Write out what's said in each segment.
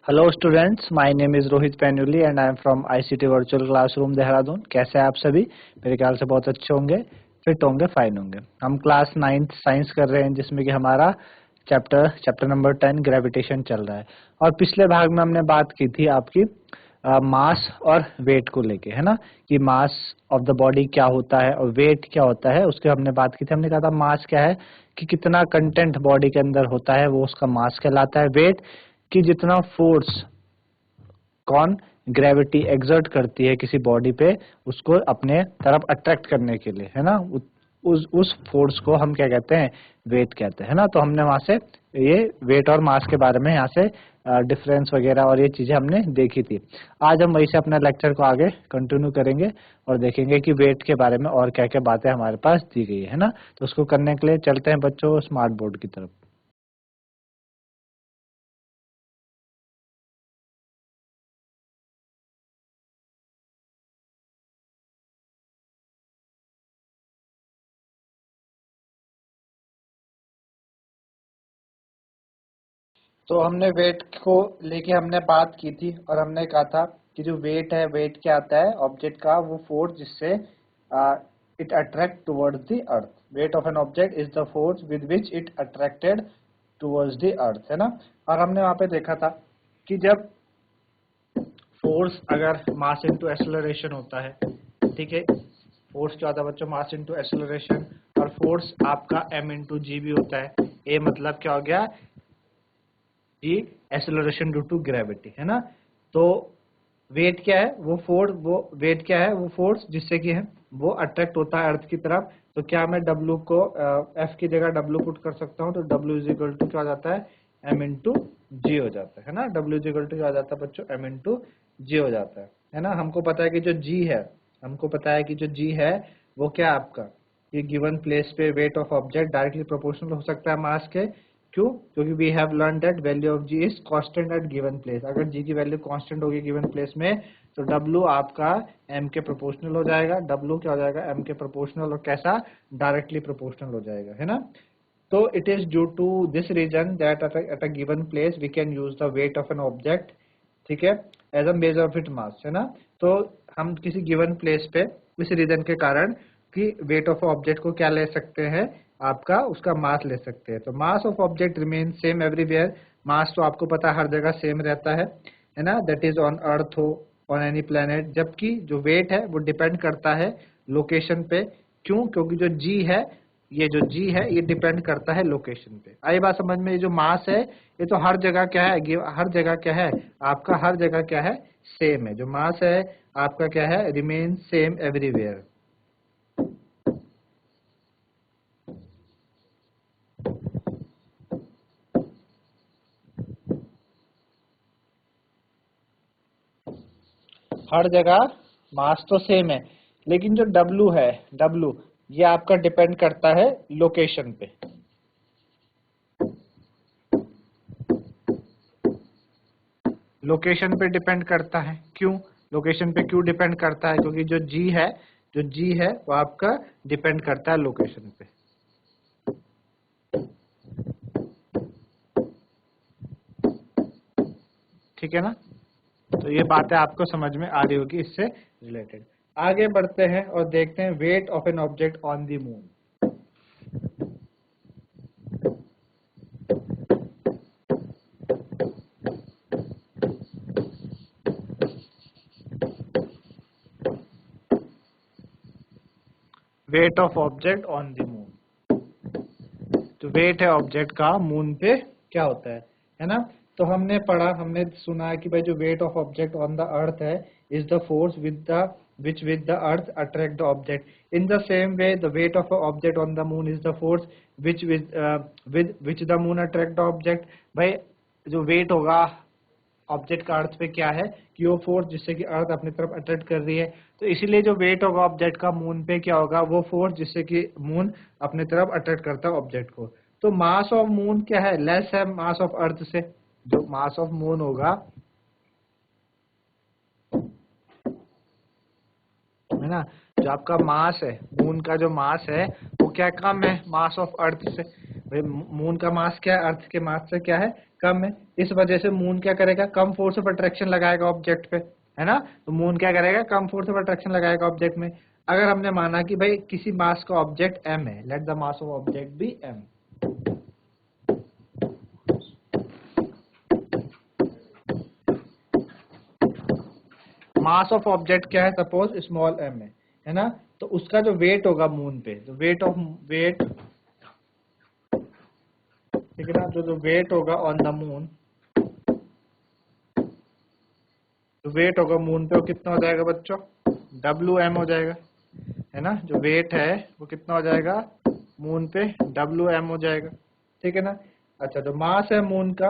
Hello students, my name is Rohit Painuly and I am from ICT virtual classroom Dehradun. कैसे हैं आप सभी? मेरे ख्याल से बहुत अच्छे होंगे, फिट होंगे, फाइन होंगे। हम क्लास 9th साइंस कर रहे हैं जिसमें कि हमारा चैप्टर नंबर 10 ग्रेविटेशन चल रहा है। और पिछले भाग में हमने बात की थी आपकी मास और वेट को लेके, है ना, कि मास ऑफ द बॉडी क्या होता है और वेट क्या होता है, उसके हमने बात की थी। हमने कहा था मास क्या है कि कितना कंटेंट बॉडी के अंदर होता है वो उसका मास कहलाता है। वेट कि जितना फोर्स कौन ग्रेविटी एग्जर्ट करती है किसी बॉडी पे उसको अपने तरफ अट्रैक्ट करने के लिए, है ना, उस फोर्स को हम क्या कहते हैं? वेट कहते हैं ना। तो हमने वहां से ये वेट और मास के बारे में यहाँ से डिफरेंस वगैरह और ये चीजें हमने देखी थी। आज हम वही से अपना लेक्चर को आगे कंटिन्यू करेंगे और देखेंगे कि वेट के बारे में और क्या क्या बातें हमारे पास दी गई है ना। तो उसको करने के लिए चलते हैं बच्चों स्मार्ट बोर्ड की तरफ। तो हमने वेट को लेके हमने बात की थी और हमने कहा था कि जो वेट है, वेट क्या आता है? ऑब्जेक्ट का वो फोर्स जिससे it attract towards the earth. Wait of an object is the force with which it attracted towards the earth, है ना। और हमने वहां पे देखा था कि जब फोर्स अगर मास इनटू एक्सेलरेशन होता है, ठीक है, फोर्स क्या होता है बच्चों? Mass into acceleration. और फोर्स आपका m इंटू जी भी होता है। ए मतलब क्या हो गया? जी एक्सेलरेशन ड्यू टू ग्रेविटी, है ना। तो वेट क्या है? वो वेट क्या है? वो फोर्स जिससे कि है वो अट्रैक्ट होता है अर्थ की तरफ। तो क्या मैं W को F की जगह W पुट कर सकता हूँ? तो W इज इक्वल टू क्या हो जाता है? M इंटू जी हो जाता है ना। W इज इक्वल टू क्या हो जाता है बच्चों? M इंटू जी हो जाता है ना। हमको पता है कि जो G है, हमको पता है कि जो G है वो क्या है आपका? ये गिवन प्लेस पे weight of object directly proportional हो सकता है मास के। क्यों? क्योंकि we have learn that value of G is constant at given place. अगर जी की वैल्यू कांस्टेंट होगी गिवन प्लेस में तो W आपका M के प्रोपोर्शनल हो जाएगा। W क्या हो जाएगा? M के प्रोपोर्शनल। और कैसा? डायरेक्टली प्रोपोर्शनल हो जाएगा, है ना। तो it is due to this reason that at a given place we can use the weight of an object, ठीक है, as a measure of it mass, है ना। तो हम किसी गिवन प्लेस पे इस रीजन के कारण कि वेट ऑफ ऑब्जेक्ट को क्या ले सकते हैं? आपका उसका मास ले सकते हैं। तो mass of object remain same everywhere. Mass तो आपको पता है हर जगह सेम रहता है ना। दैट इज ऑन अर्थ हो ऑन एनी प्लेनेट। जबकि जो वेट है वो डिपेंड करता है लोकेशन पे। क्यों? क्योंकि जो जी है, ये जो जी है ये डिपेंड करता है लोकेशन पे। आई बात समझ में? ये जो मास है ये तो हर जगह क्या है? हर जगह क्या है आपका? हर जगह क्या है? सेम है। जो मास है आपका क्या है? Remain same everywhere. हर जगह मास तो सेम है, लेकिन जो W है, W ये आपका डिपेंड करता है लोकेशन पे। लोकेशन पे डिपेंड करता है। क्यों? लोकेशन पे क्यों डिपेंड करता है? क्योंकि जो G है, जो G है वो आपका डिपेंड करता है लोकेशन पे, ठीक है ना। तो ये बातें आपको समझ में आ रही होगी इससे रिलेटेड। आगे बढ़ते हैं और देखते हैं weight of an object on the moon. Wait of object on the moon. तो वेट है ऑब्जेक्ट का मून पे क्या होता है ना। तो हमने पढ़ा, हमने सुना है कि भाई जो weight of object on the earth है is the force with the which with the earth attract the object. In the same way the weight of an object on the moon is the force with which the moon attract the object. भाई जो wait होगा object का अर्थ पे क्या है कि वो force जिससे कि अर्थ अपनी तरफ अट्रैक्ट कर रही है। तो इसीलिए जो वेट होगा ऑब्जेक्ट का मून पे क्या होगा? वो फोर्स जिससे कि मून अपनी तरफ अट्रैक्ट करता है ऑब्जेक्ट को। तो मास ऑफ मून क्या है? लेस है मास ऑफ अर्थ से। जो मास ऑफ मून होगा, है ना, जो आपका मास है मून का, जो मास है वो क्या कम है मास ऑफ अर्थ से। भाई मून का मास क्या है, अर्थ के मास से क्या है, कम है। इस वजह से मून क्या करेगा, कम फोर्स ऑफ अट्रैक्शन लगाएगा ऑब्जेक्ट पे, है ना। तो मून क्या करेगा, कम फोर्स ऑफ अट्रैक्शन लगाएगा ऑब्जेक्ट में। अगर हमने माना कि भाई किसी मास का ऑब्जेक्ट m है, let the mass of object be m। Mass of object क्या है, सपोज स्मॉल m है ना। तो उसका जो वेट होगा मून पे, तो वेट, ठीक है ना, जो वेट होगा ऑन द मून, जो वेट होगा मून पे वो कितना हो जाएगा बच्चों, WM हो जाएगा, है ना। जो वेट है वो कितना हो जाएगा मून पे, WM हो जाएगा, ठीक है ना। अच्छा, जो मास है मून का,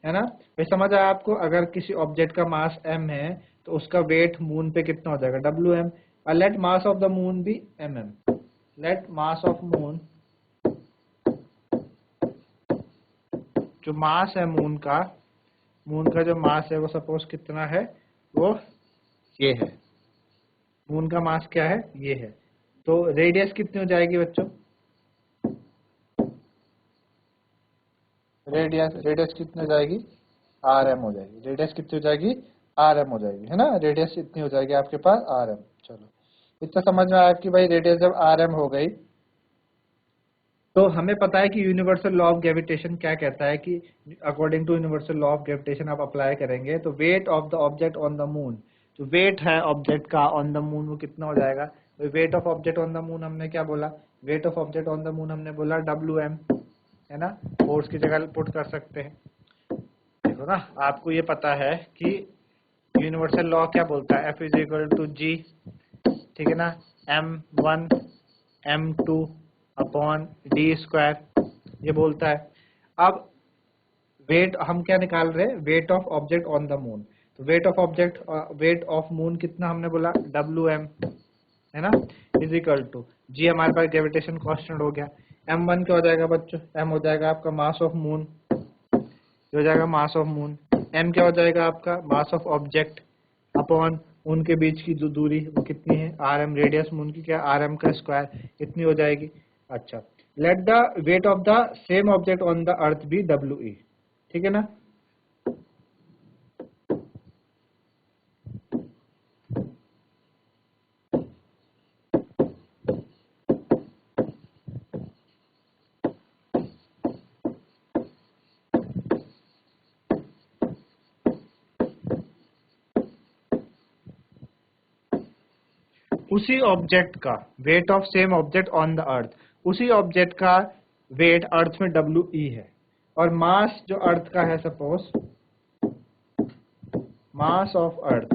है ना, भाई समझ आया आपको। अगर किसी ऑब्जेक्ट का मास m है तो उसका वेट मून पे कितना हो जाएगा, WM। और let mass of the moon भी mm। Let mass of moon, जो मास है मून का जो मास है वो सपोज कितना है, वो ये है। मून का मास क्या है, ये है। तो रेडियस कितनी हो जाएगी बच्चों, रेडियस कितनी हो जाएगी, RM हो जाएगी। रेडियस कितनी हो जाएगी, RM हो जाएगी, है ना। रेडियस इतनी हो जाएगी आपके पास RM। चलो, इतना समझ में आया कि भाई रेडियस जब RM हो गई, तो हमें पता है कि यूनिवर्सल लॉ ऑफ ग्रेविटेशन क्या कहता है कि according to universal law of gravitation आप अप्लाई करेंगे तो weight of the object on the moon, जो वेट है ऑब्जेक्ट का ऑन द मून वो कितना हो जाएगा। Weight of object on the moon हमने क्या बोला, weight of object on the moon हमने बोला WM, है ना। फोर्स की जगह पुट कर सकते हैं। देखो ना, आपको ये पता है कि यूनिवर्सल लॉ क्या बोलता है, F=G, ठीक है ना, M1 M2 अपॉन D², ये बोलता है। अब वेट हम क्या निकाल रहे हैं, weight of object on the moon. तो वेट ऑफ मून कितना हमने बोला, WM, है ना, इजिकल टू जी, हमारे पास ग्रेविटेशन कांस्टेंट हो गया। M1 क्या हो जाएगा बच्चों, M हो जाएगा आपका मास ऑफ मून, हो जाएगा मास ऑफ मून। M क्या हो जाएगा आपका, मास ऑफ ऑब्जेक्ट अपॉन उनके बीच की जो दूरी वो कितनी है, RM, रेडियस मून की क्या, RM का स्क्वायर, इतनी हो जाएगी। अच्छा, let the weight of the same object on the earth be WE, ठीक है ना। उसी ऑब्जेक्ट का weight of same object on the earth, उसी ऑब्जेक्ट का वेट अर्थ में WE है, और मास जो अर्थ का है, सपोज मास ऑफ अर्थ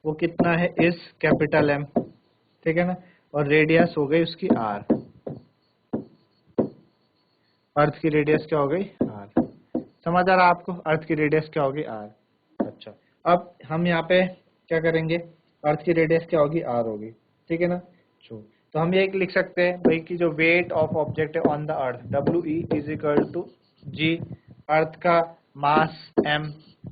वो कितना है, इस कैपिटल M, ठीक है ना। और रेडियस हो गई उसकी R, अर्थ की रेडियस क्या हो गई, R। समझ आ रहा आपको, अर्थ की रेडियस क्या होगी, R। अच्छा, अब हम यहाँ पे क्या करेंगे, अर्थ की रेडियस क्या होगी, R होगी, ठीक है ना। तो हम ये लिख सकते हैं भाई कि जो वेट ऑफ ऑब्जेक्ट है on the earth, WE =G, अर्थ का मास M,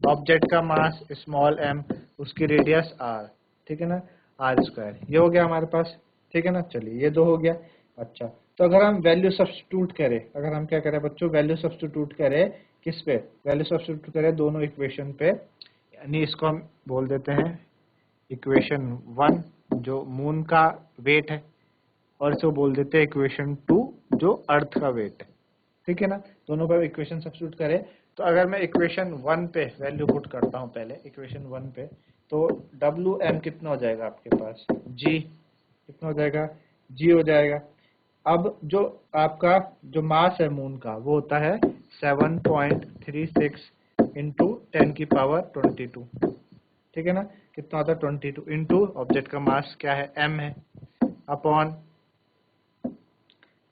ऑब्जेक्ट का मास स्मॉल m, उसकी रेडियस R, ठीक है ना, R²। ये हो गया हमारे पास, ठीक है ना। चलिए, ये दो हो गया। अच्छा, तो अगर हम वैल्यू सब्स्टिट्यूट करें, अगर हम क्या करें बच्चों, वैल्यू सब्स्टिट्यूट करें किस पे, वैल्यू सब्स्टिट्यूट करें दोनों इक्वेशन पे, यानी इसको हम बोल देते हैं इक्वेशन 1 जो मून का वेट है, और इसको बोल देते हैं इक्वेशन 2 जो अर्थ का वेट है, ठीक है ना। दोनों पे इक्वेशन सब्स्टिट्यूट करें, तो अगर मैं इक्वेशन 1 पे वैल्यू पुट करता हूं पहले, इक्वेशन 1 पे, तो WM कितना हो जाएगा आपके पास, G कितना हो जाएगा, G हो जाएगा। अब जो आपका जो मास है मून का वो होता है 7.36 इंटू 10⁻²2, ठीक है ना। कितना होता है 22 इंटू ऑब्जेक्ट का मास क्या है, M है,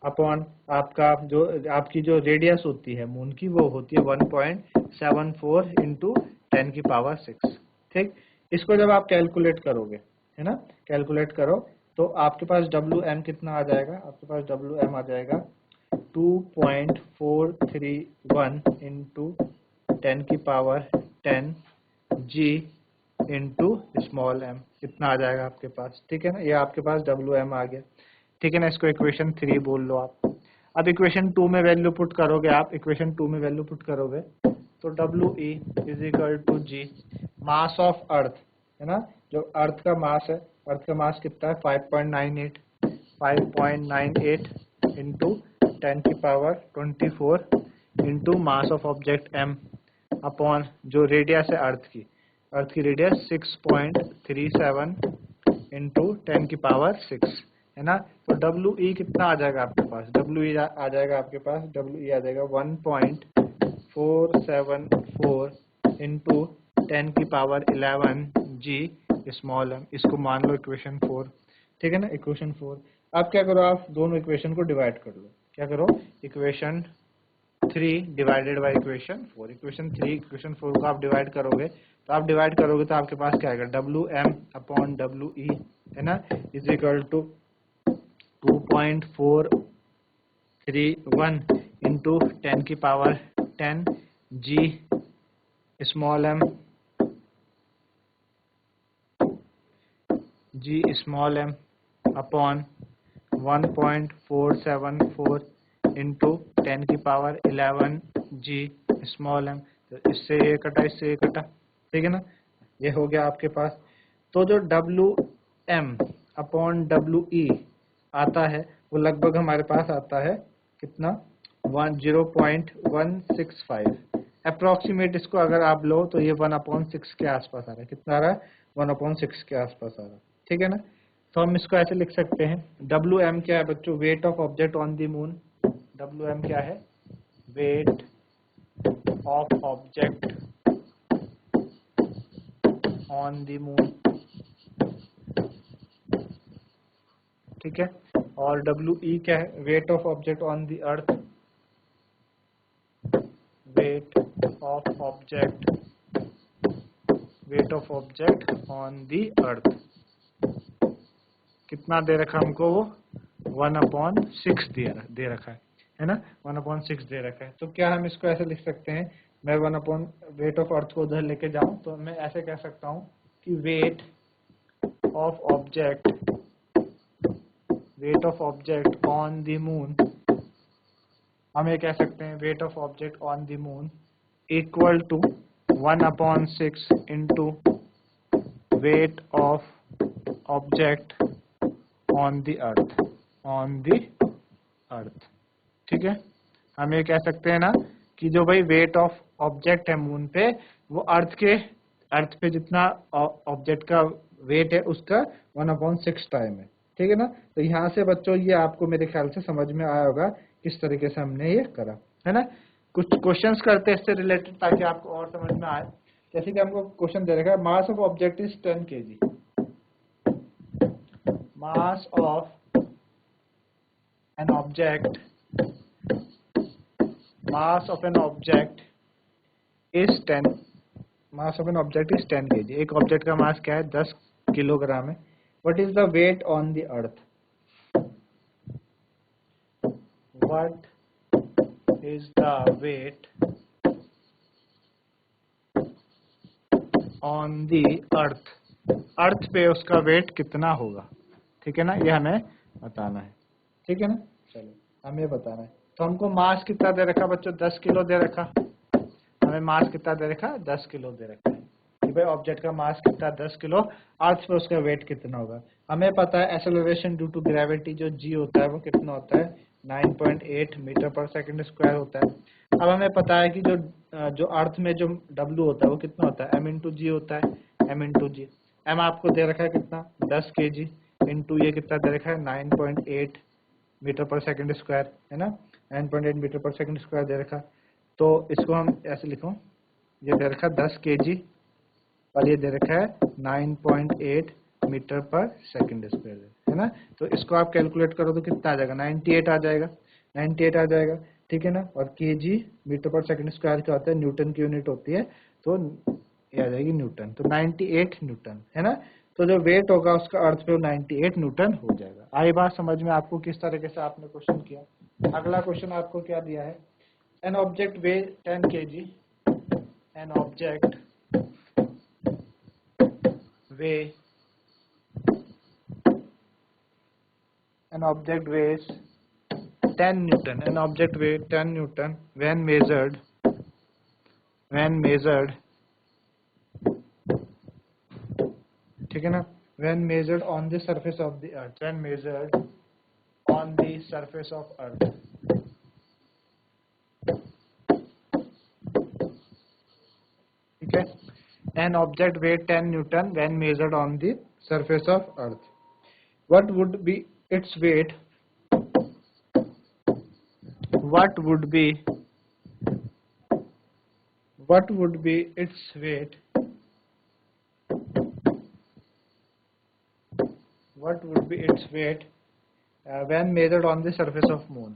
अपॉन आपका जो आपकी जो रेडियस होती है मून की वो होती है 1.74 इंटू 10⁻6, ठीक। इसको जब आप कैलकुलेट करोगे, है ना, कैलकुलेट करो, तो आपके पास WM कितना आ जाएगा, आपके पास WM आ जाएगा 2.431 into 10⁻10 G into small m, इतना आ जाएगा आपके पास, ठीक है ना। ये आपके पास WM आ गया, ठीक है ना। इसको इक्वेशन 3 बोल लो आप। अब इक्वेशन 2 में वैल्यू पुट करोगे, आप इक्वेशन 2 में वैल्यू पुट करोगे तो WE is equal to G, mass of earth है ना, जो अर्थ का मास है, अर्थ का मास कितना है 5.98 into 10⁻24 into mass of object m upon जो रेडियस है अर्थ की रेडियस 6.37 इंटू 10⁻6 है ना। तो WE कितना आ जाएगा आपके पास, WE आ जाएगा आपके पास, WE आ जाएगा 1.474 इंटू 10⁻11 G स्मॉल m, इसको मान लो इक्वेशन 4, ठीक है ना, इक्वेशन 4। अब क्या करो, आप दोनों इक्वेशन को डिवाइड कर लो, क्या करो, equation 3 divided by equation 4, equation 3 equation 4 को आप डिवाइड करोगे तो आपके पास क्या आएगा, WM अपॉन WE है ना is equal to 2.431 into 10⁻10 G small m upon 1.474 into 10⁻11 G small m। तो इससे ये कटा, इससे ये कटा, ठीक है ना, ये हो गया आपके पास। तो जो WM अपॉन WE आता है वो लगभग हमारे पास आता है कितना, 0.165 अप्रोक्सीमेट। इसको अगर आप लो तो ये 1/6 के आसपास आ रहा है, कितना आ रहा है, 1/6 के आसपास आ रहा है, ठीक है ना। तो हम इसको ऐसे लिख सकते हैं, WM क्या है बच्चों, wait of object on the moon. WM क्या है, wait of object on the moon, ठीक है। और WE क्या है, wait of object on the earth, wait of object on the अर्थ कितना दे रखा हमको, वो 1/6 दे रखा है ना, 1/6 दे रखा है। तो क्या हम इसको ऐसे लिख सकते हैं, मैं वेट ऑफ अर्थ को उधर लेके जाऊं तो मैं ऐसे कह सकता हूं कि weight of object on the moon, हम ये कह सकते हैं weight of object on the moon equal to 1/6 into weight of object on the earth, ठीक है। हम ये कह सकते हैं ना कि जो भाई वेट ऑफ ऑब्जेक्ट है मून पे, वो अर्थ पे जितना ऑब्जेक्ट का वेट है उसका 1/6 टाइम है, ठीक है ना। तो यहाँ से बच्चों ये आपको मेरे ख्याल से समझ में आया होगा किस तरीके से हमने ये करा, है ना। कुछ क्वेश्चंस करते हैं इससे रिलेटेड ताकि आपको और समझ में आए। जैसे कि हमको क्वेश्चन दे रखा है, मास of object is 10 kg, mass of an object is 10 kg। एक ऑब्जेक्ट का मास क्या है, 10 किलोग्राम है। What is the weight on the earth, what is the weight on the earth पे उसका वेट कितना होगा, ठीक है ना, ये हमें बताना है, ठीक है ना। चलो हमें ये बताना है। तो हमको मास कितना दे रखा बच्चों, 10 किलो दे रखा, हमें मास कितना दे रखा, 10 किलो दे रखा है कि भाई ऑब्जेक्ट का मास कितना, 10 किलो, अर्थ पे उसका वेट कितना होगा। हमें पता है एक्सेलरेशन ड्यू टू ग्रेविटी जो जी होता है वो कितना होता है, 9.8 मीटर पर सेकंड स्क्वायर होता है। अब हमें पता है कि जो अर्थ में जो W होता है वो कितना होता है, m/g होता है, m/g। m आपको दे रखा है कितना, 10 kg इंटू ये कितना दे रखा है, 9.8 मीटर पर सेकंड स्क्वायर, है ना, 9.8 मीटर पर सेकंड स्क्वायर दे रखा। तो इसको हम ऐसे लिखो, ये दे रखा 10 kg और ये दे रखा है 9.8 मीटर पर सेकंड स्क्वायर, है ना। तो इसको आप कैलकुलेट करो तो कितना आ जाएगा, 98 आ जाएगा, 98 आ जाएगा, ठीक है ना। और kg मीटर पर सेकंड स्क्वायर क्या होता है, न्यूटन की यूनिट होती है, तो ये आ जाएगी न्यूटन, तो 98 न्यूटन, है ना। तो जो वेट होगा उसका अर्थ पे 98 न्यूटन हो जाएगा। आई बात समझ में आपको किस तरीके से आपने क्वेश्चन किया। अगला क्वेश्चन आपको क्या दिया है, an object way 10 kg, an object weighs 10 Newton, an object weight 10 Newton when measured, ठीक है ना, when measured on the surface of the earth, when measured on the surface of earth, ठीक है, an object weight 10 Newton when measured on the surface of earth. What would be its weight? What would be its weight? What would be its weight when measured on the surface of moon?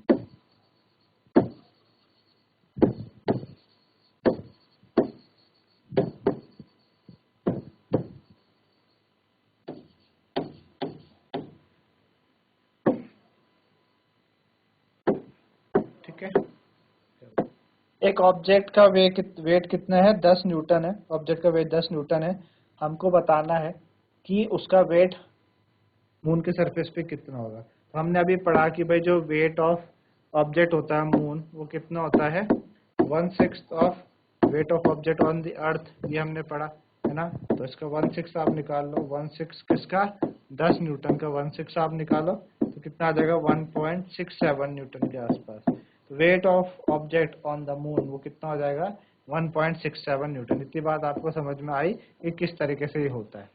ठीक है, एक object का wait कितना है? 10 Newton है। Object का wait 10 Newton है। हमको बताना है कि उसका वेट मून के सरफेस पे कितना होगा। तो हमने अभी पढ़ा कि भाई जो वेट ऑफ ऑब्जेक्ट होता है मून, वो कितना होता है? 1/6 of weight of object on the अर्थ, ये हमने पढ़ा है ना। तो इसका 1/6 आप निकाल लो। 1/6 किसका? 10 न्यूटन का 1/6 आप निकालो तो कितना आ जाएगा? 1.67 न्यूटन के आसपास। Wait of object on the moon वो कितना हो जाएगा? 1.67 न्यूटन। इतनी बात आपको समझ में आई कि किस तरीके से ये होता है,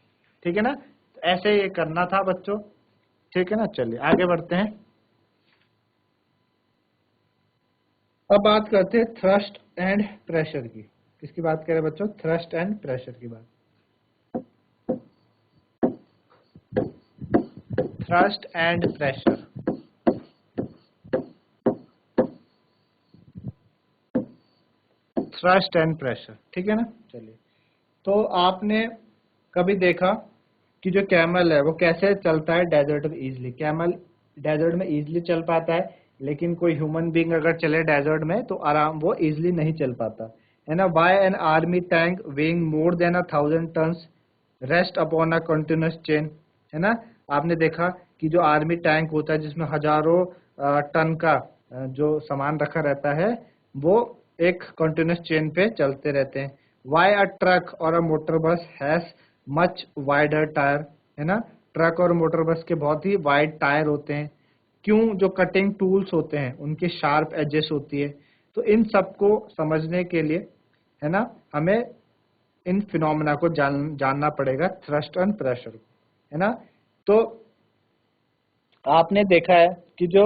ठीक है ना। तो ऐसे ये करना था बच्चों, ठीक है ना। चलिए आगे बढ़ते हैं। अब बात करते हैं थ्रस्ट एंड प्रेशर की। किसकी बात करें बच्चों? थ्रस्ट एंड प्रेशर की बात। Thrust and pressure, thrust and pressure, ठीक है ना। चलिए, तो आपने कभी देखा कि जो कैमल है वो कैसे चलता है डेजर्ट में इजीली? कैमल डेजर्ट में इजीली चल पाता है, लेकिन कोई ह्यूमन बीइंग अगर चले डेजर्ट में तो आराम वो इजीली नहीं चल पाता है ना। By an army tank weighing more than 1000 tons rest upon a continuous chain, है ना। आपने देखा कि जो आर्मी टैंक होता है जिसमें हजारों टन का जो सामान रखा रहता है, वो एक कंटिन्यूअस चेन पे चलते रहते हैं। वाई अ ट्रक और अ मोटर बस हैज मच वाइडर टायर, है ना। ट्रक और मोटर बस के बहुत ही वाइड टायर होते हैं। क्यों? जो कटिंग टूल्स होते हैं उनके शार्प एजेस होती है। तो इन सबको समझने के लिए, है ना, हमें इन फिनोमेना को जानना पड़ेगा, थ्रस्ट एंड प्रेशर, है ना। तो आपने देखा है कि जो,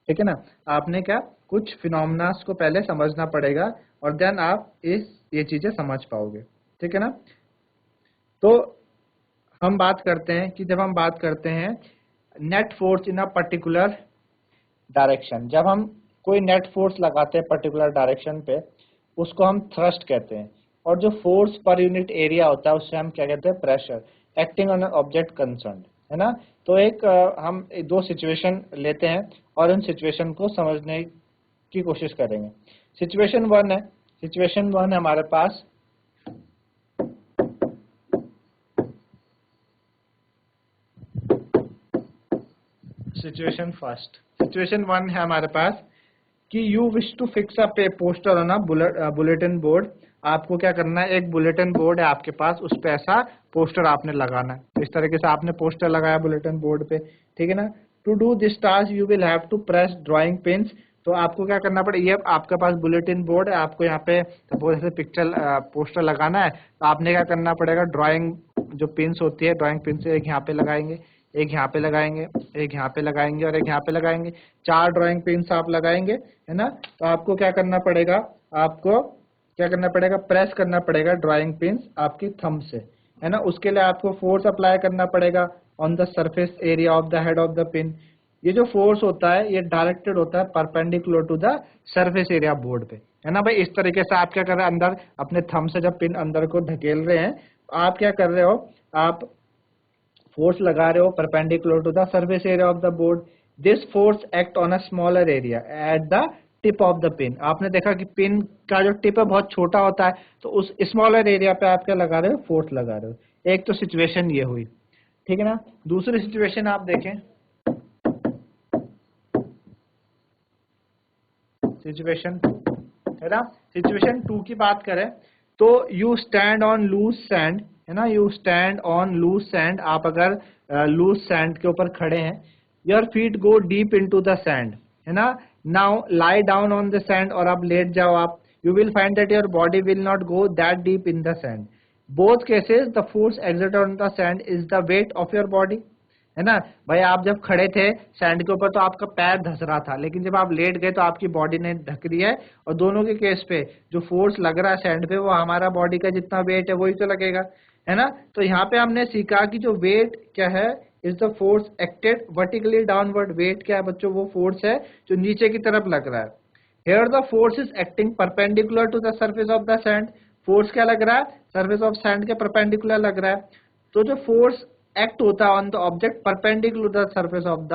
ठीक है ना, आपने क्या कुछ फिनोमेना को पहले समझना पड़ेगा और देन आप ये चीजें समझ पाओगे, ठीक है ना। तो हम बात करते हैं कि जब हम बात करते हैं net force in a particular direction, जब हम कोई नेट फोर्स लगाते हैं पर्टिकुलर डायरेक्शन पे, उसको हम थ्रस्ट कहते हैं। और जो फोर्स पर यूनिट एरिया होता है उससे हम क्या कहते हैं? Pressure, acting on an object concern, है ना। तो हम दो सिचुएशन लेते हैं और उन सिचुएशन को समझने की कोशिश करेंगे। सिचुएशन वन है हमारे पास, सिचुएशन वन है हमारे पास कि you wish to fix a poster on a bulletin board. आपको क्या करना है? एक बुलेटिन बोर्ड है आपके पास, उस पे ऐसा पोस्टर आपने लगाना है। तो इस तरीके से आपने पोस्टर लगाया बुलेटिन बोर्ड पे, ठीक है ना। To do this task you will have to press drawing pins. तो आपको क्या करना पड़ेगा? ये आपके पास बुलेटिन बोर्ड है, आपको यहाँ पे सपोज ऐसे पोस्टर लगाना है, तो आपने क्या करना पड़ेगा? ड्राइंग जो पिन्स होती है, ड्राइंग पिन से एक यहाँ पे लगाएंगे, एक यहाँ पे लगाएंगे, एक यहाँ पे लगाएंगे और एक यहाँ पे लगाएंगे। 4 ड्राइंग पिन्स आप लगाएंगे, है ना। तो आपको क्या करना पड़ेगा? प्रेस करना पड़ेगा ड्राइंग पिन्स आपकी थंब से, है ना। उसके लिए आपको फोर्स अप्लाई करना पड़ेगा on the surface area of the head of the pin. ये जो फोर्स होता है ये डायरेक्टेड होता है perpendicular to the surface area board पे, है ना भाई। इस तरीके से आप क्या कर रहे हैं? अंदर अपने थंब से जब पिन अंदर को धकेल रहे हैं, आप क्या कर रहे हो? आप फोर्स लगा रहे हो perpendicular to the surface area of the board. This force act on a smaller area at the tip of the pin. आपने देखा कि पिन का जो टिप है बहुत छोटा होता है, तो उस स्मॉलर एरिया पे आप क्या लगा रहे हो? फोर्स लगा रहे हो। एक तो सिचुएशन ये हुई, ठीक है ना। दूसरी सिचुएशन आप देखें, सिचुएशन 2, है ना। सिचुएशन 2 की बात करें तो you stand on loose sand, है ना, you stand on loose sand, आप अगर लूज सैंड के ऊपर खड़े हैं, your feet go deep into the sand, है ना। Now lie down on the sand, और आप लेट जाओ आप, you will find that your body will not go that deep in the sand. Both cases the force exerted on the sand is the weight of your body, है ना। भाई आप जब खड़े थे सैंड के ऊपर तो आपका पैर धस रहा था, लेकिन जब आप लेट गए तो आपकी बॉडी ने ढक रही है, और दोनों के केस पे जो फोर्स लग रहा है सैंड पे वो हमारा बॉडी का जितना वेट है वही तो लगेगा, है ना। तो यहाँ पे हमने सीखा कि जो वेट क्या है, is the force acted vertically downward. Weight क्या है बच्चों, वो फोर्स है जो नीचे की तरफ लग रहा है। Here the force is acting perpendicular to the surface of the sand. Force क्या लग रहा है, सर्फेस ऑफ सैंड के परपेंडिकुलर लग रहा है। तो जो फोर्स एक्ट होता है on the object perpendicular to the surface of the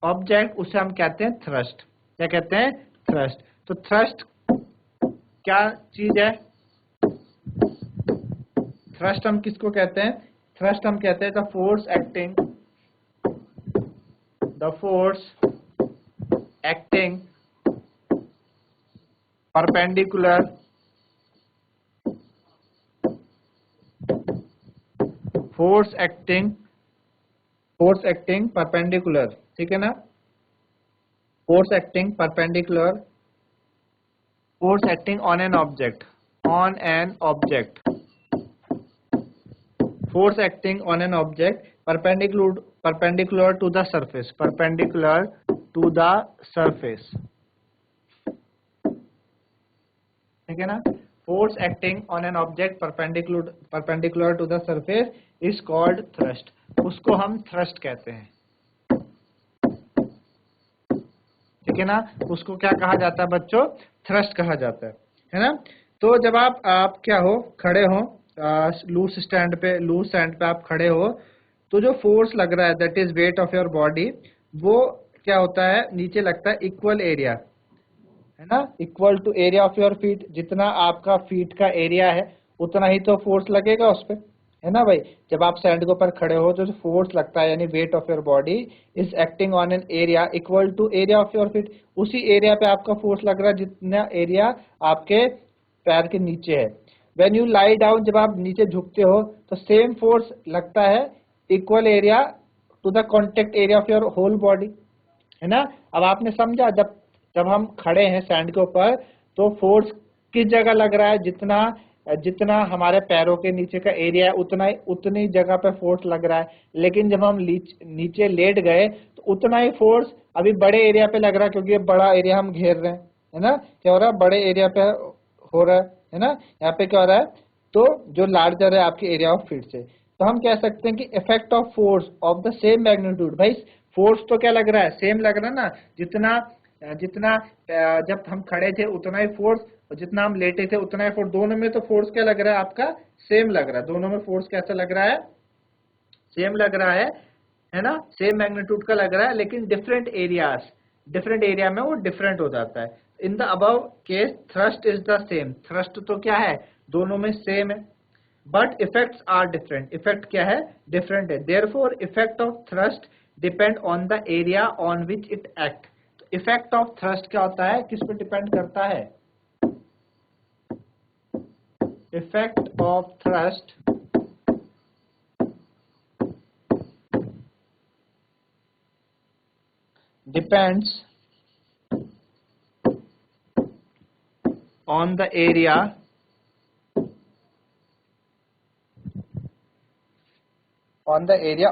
object, उसे हम कहते हैं थ्रस्ट। क्या कहते हैं, थ्रस्ट। तो थ्रस्ट क्या चीज है, थ्रस्ट हम किसको कहते हैं, थ्रस्ट हम कहते हैं the force acting perpendicular force acting perpendicular, ठीक है ना। Force acting perpendicular, force acting on an object, force acting on an object perpendicular to the surface, ठीक है ना। Force acting on an object perpendicular to the surface is called thrust, उसको हम thrust कहते हैं, ठीक है ना। उसको क्या कहा जाता है बच्चों, थ्रस्ट कहा जाता है ना। तो जब आप क्या हो, खड़े हो लूज सैंड पे आप खड़े हो, तो जो फोर्स लग रहा है that is wait of your body, वो क्या होता है, नीचे लगता है इक्वल एरिया, है ना, equal to area of your feet. जितना आपका फीट का एरिया है उतना ही तो फोर्स लगेगा उस पे, है ना भाई। जब आप सैंड के ऊपर खड़े हो तो जो फोर्स लगता है यानी weight of your body is acting on an area equal to area of your feet, उसी एरिया पे आपका फोर्स लग रहा है जितना एरिया आपके पैर के नीचे है। व्हेन यू लाई डाउन, जब आप नीचे झुकते हो तो सेम फोर्स लगता है equal area to the contact area of your whole body, है ना। अब आपने समझा, जब हम खड़े हैं सैंड के ऊपर तो फोर्स किस जगह लग रहा है, जितना हमारे पैरों के नीचे का एरिया है उतनी जगह पे फोर्स लग रहा है। लेकिन जब हम नीचे लेट गए तो उतना ही फोर्स अभी बड़े एरिया पे लग रहा है, क्योंकि ये बड़ा एरिया हम घेर रहे हैं, है ना। क्या हो रहा है, बड़े एरिया पे हो रहा है ना। यहाँ पे क्या हो रहा है, तो जो लार्जर है आपके एरिया ऑफ फीट से, तो हम कह सकते हैं कि effect of force of the same magnitude. भाई फोर्स तो क्या लग रहा है, सेम लग रहा है ना। जितना जब हम खड़े थे उतना ही फोर्स, और जितना हम लेटे थे उतना ही फोर्स, दोनों में तो फोर्स क्या लग रहा है आपका, सेम लग रहा है। दोनों में फोर्स कैसा लग रहा है, सेम लग रहा है ना, सेम मैग्नीट्यूड का लग रहा है, लेकिन डिफरेंट एरिया में वो डिफरेंट हो जाता है। In the above case thrust is the same, thrust तो क्या है, दोनों में सेम है, but effects are different. Effect क्या है, डिफरेंट है। Therefore effect of thrust depend on the area on which it act. Effect of thrust क्या होता है, किस पे डिपेंड करता है, effect of thrust depends on the area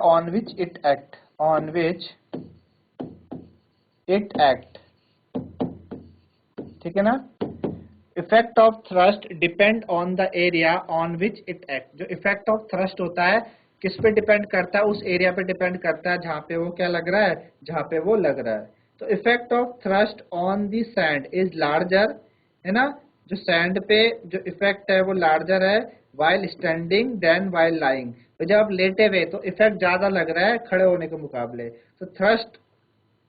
on which it act, ठीक है ना। Effect of thrust depend on the area on which it act. जो इफेक्ट ऑफ थ्रस्ट होता है किस पे डिपेंड करता है, उस एरिया पे डिपेंड करता है जहां पे वो क्या लग रहा है, जहां पे वो लग रहा है। तो effect of thrust on the sand is larger, है ना। जो सैंड पे जो इफेक्ट है वो लार्जर है while standing than while lying. तो जब आप लेटे हुए तो इफेक्ट ज्यादा लग रहा है खड़े होने के मुकाबले। तो thrust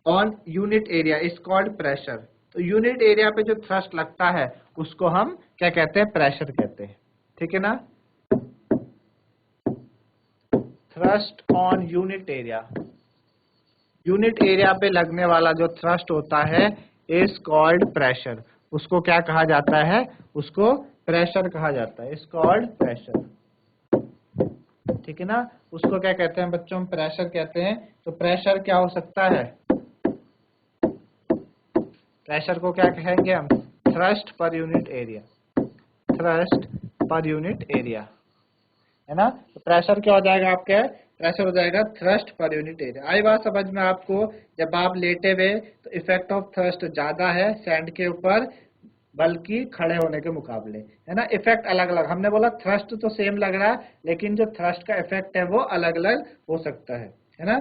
on unit area is called pressure. तो यूनिट एरिया पे जो थ्रस्ट लगता है उसको हम क्या कहते हैं, प्रेशर कहते हैं, ठीक है ना। थ्रस्ट ऑन यूनिट एरिया पे लगने वाला जो थ्रस्ट होता है इज कॉल्ड प्रेशर। उसको क्या कहा जाता है? उसको प्रेशर कहा जाता है, इज कॉल्ड प्रेशर। ठीक है ना, उसको क्या कहते हैं बच्चों? प्रेशर कहते हैं। तो प्रेशर क्या हो सकता है? प्रेशर को क्या कहेंगे हम? Thrust per unit area, thrust per unit area, है ना। तो प्रेशर क्या हो जाएगा आपके? प्रेशर हो जाएगा थ्रस्ट पर यूनिट एरिया। आई बात समझ में आपको? जब आप लेटे हुए तो इफेक्ट ऑफ थ्रस्ट ज्यादा है सैंड के ऊपर, बल्कि खड़े होने के मुकाबले, है ना। इफेक्ट अलग अलग, हमने बोला थ्रस्ट तो सेम लग रहा है, लेकिन जो थ्रस्ट का इफेक्ट है वो अलग अलग हो सकता है ना।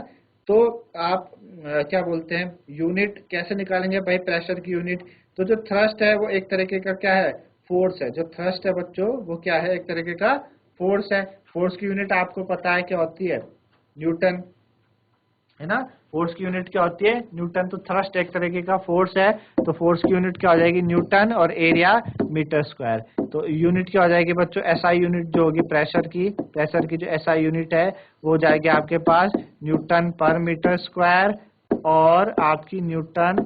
तो आप क्या बोलते हैं, यूनिट कैसे निकालेंगे भाई प्रेशर की यूनिट? तो जो थ्रस्ट है वो एक तरीके का क्या है? फोर्स है। जो थ्रस्ट है बच्चों वो क्या है? एक तरीके का फोर्स है। फोर्स की यूनिट आपको पता है क्या होती है? न्यूटन, है ना। फोर्स की यूनिट क्या होती है? न्यूटन। तो थ्रस्ट एक तरीके का फोर्स है, तो फोर्स की यूनिट क्या हो जाएगी? न्यूटन, और एरिया मीटर स्क्वायर। तो यूनिट क्या हो जाएगी बच्चों? एसआई यूनिट जो होगी प्रेशर की जो एसआई यूनिट है वो हो जाएगी आपके पास न्यूटन पर मीटर स्क्वायर, और आपकी न्यूटन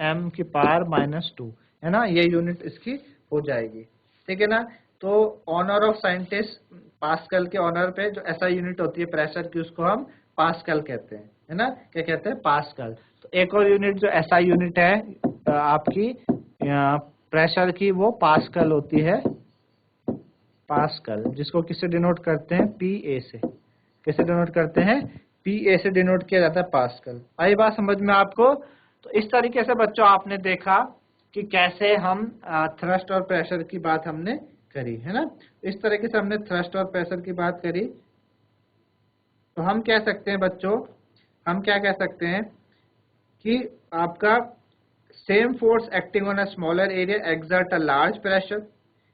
m की पावर -2, है ना। ये यूनिट इसकी हो जाएगी। ठीक है ना। तो ऑनर ऑफ साइंटिस्ट पास्कल के ऑनर पे जो एसआई यूनिट होती है प्रेशर की, उसको हम पास्कल कहते हैं, है ना। क्या कहते हैं? पास्कल। तो एक और यूनिट जो एसआई यूनिट है आपकी प्रेशर की, वो पास्कल होती है, पास्कल, जिसको किससे डिनोट करते हैं? पीए से। किससे डिनोट करते हैं? पीए से डिनोट किया जाता है, पास्कल। आई बात समझ में आपको? तो इस तरीके से बच्चों आपने देखा कि कैसे हम थ्रस्ट और प्रेशर की बात हमने करी, है ना। इस तरीके से हमने थ्रस्ट और प्रेशर की बात करी। तो हम कह सकते हैं बच्चों, हम क्या कह सकते हैं कि आपका same force acting on a smaller area exert a large pressure,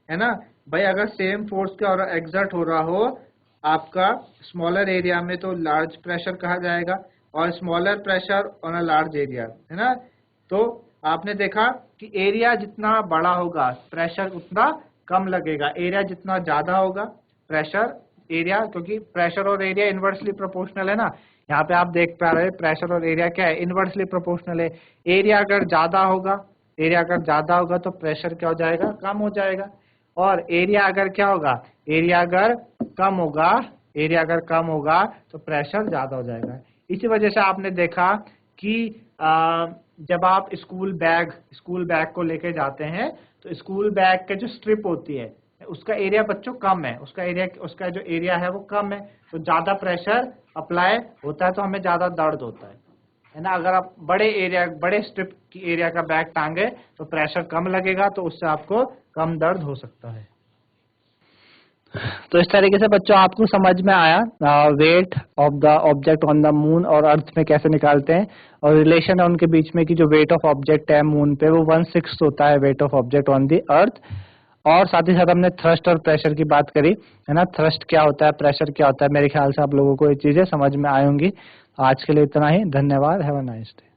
है ना भाई। अगर सेम फोर्स का और एक्सर्ट हो रहा हो आपका स्मॉलर एरिया में, तो लार्ज प्रेशर कहा जाएगा, और smaller pressure on a large area, है ना। तो आपने देखा कि एरिया जितना बड़ा होगा प्रेशर उतना कम लगेगा, एरिया जितना ज्यादा होगा प्रेशर, एरिया, क्योंकि प्रेशर और एरिया इनवर्सली प्रोपोर्शनल है ना। यहाँ पे आप देख पा रहे हैं प्रेशर और एरिया क्या है? इनवर्सली प्रोपोर्शनल है। एरिया अगर ज्यादा होगा तो प्रेशर क्या हो जाएगा? कम हो जाएगा। और एरिया अगर क्या होगा? एरिया अगर कम होगा तो प्रेशर ज्यादा हो जाएगा। इसी वजह से आपने देखा कि जब आप स्कूल बैग को लेके जाते हैं तो स्कूल बैग के जो स्ट्रिप होती है उसका एरिया बच्चों कम है, उसका जो एरिया है वो कम है, तो ज्यादा प्रेशर अप्लाई होता है तो हमें ज्यादा दर्द होता है ना। अगर आप बड़े स्ट्रिप की एरिया का बैग टांगे तो प्रेशर कम लगेगा, तो उससे आपको कम दर्द हो सकता है। तो इस तरीके से बच्चों आपको समझ में आया wait of the object on the moon और अर्थ में कैसे निकालते हैं, और रिलेशन है उनके बीच में कि जो वेट ऑफ ऑब्जेक्ट है मून पे वो 1/6 होता है wait of object on the अर्थ। और साथ ही साथ हमने थ्रस्ट और प्रेशर की बात करी, है ना। थ्रस्ट क्या होता है, प्रेशर क्या होता है, मेरे ख्याल से आप लोगों को ये चीजें समझ में आई होंगी। आज के लिए इतना ही, धन्यवाद, हैव अ नाइस डे।